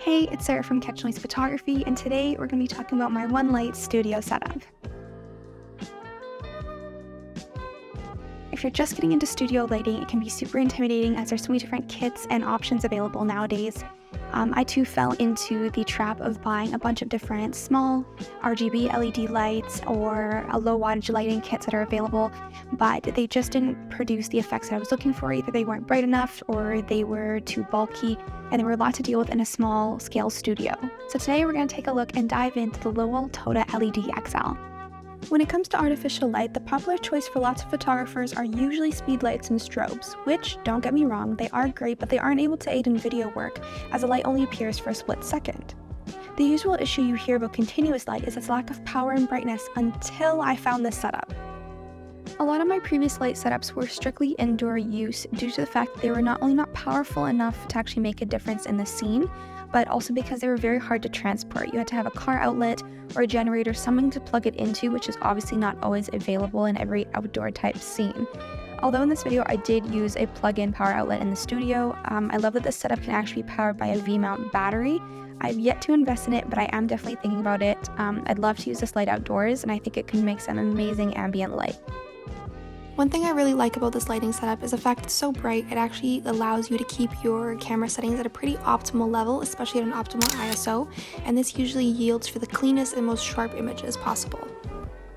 Hey, it's Sarah from Catch Noise Photography, and today we're going to be talking about my one light studio setup. If you're just getting into studio lighting, it can be super intimidating as there's so many different kits and options available nowadays. I too fell into the trap of buying a bunch of different small RGB LED lights or low wattage lighting kits that are available, but they just didn't produce the effects that I was looking for. Either they weren't bright enough or they were too bulky, and they were a lot to deal with in a small scale studio. So today we're going to take a look and dive into the Lowel Tota LED XL. When it comes to artificial light, the popular choice for lots of photographers are usually speed lights and strobes, which, don't get me wrong, they are great, but they aren't able to aid in video work, as the light only appears for a split second. The usual issue you hear about continuous light is its lack of power and brightness until I found this setup. A lot of my previous light setups were strictly indoor use due to the fact that they were not only not powerful enough to actually make a difference in the scene, but also because they were very hard to transport. You had to have a car outlet or a generator, something to plug it into, which is obviously not always available in every outdoor type scene. Although in this video I did use a plug-in power outlet in the studio, I love that this setup can actually be powered by a V-mount battery. I've yet to invest in it, but I am definitely thinking about it. I'd love to use this light outdoors, and I think it can make some amazing ambient light. One thing I really like about this lighting setup is the fact it's so bright, it actually allows you to keep your camera settings at a pretty optimal level, especially at an optimal ISO, and this usually yields for the cleanest and most sharp images possible.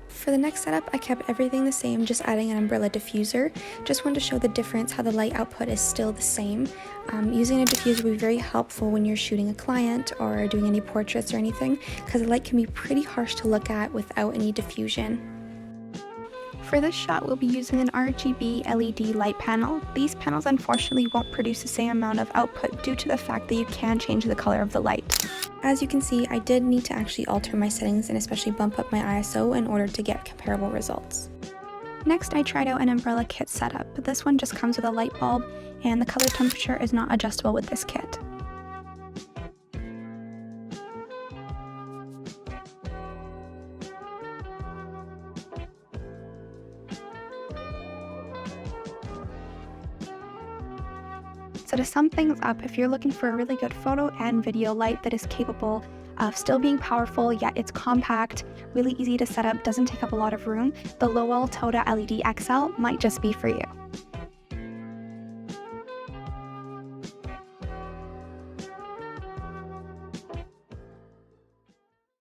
For the next setup, I kept everything the same, just adding an umbrella diffuser. Just wanted to show the difference, how the light output is still the same. Using a diffuser will be very helpful when you're shooting a client or doing any portraits or anything, because the light can be pretty harsh to look at without any diffusion. For this shot, we'll be using an RGB LED light panel. These panels unfortunately won't produce the same amount of output due to the fact that you can change the color of the light. As you can see, I did need to actually alter my settings and especially bump up my ISO in order to get comparable results. Next, I tried out an umbrella kit setup, but this one just comes with a light bulb and the color temperature is not adjustable with this kit. So to sum things up, if you're looking for a really good photo and video light that is capable of still being powerful, yet it's compact, really easy to set up, doesn't take up a lot of room, the Lowel Tota LED XL might just be for you.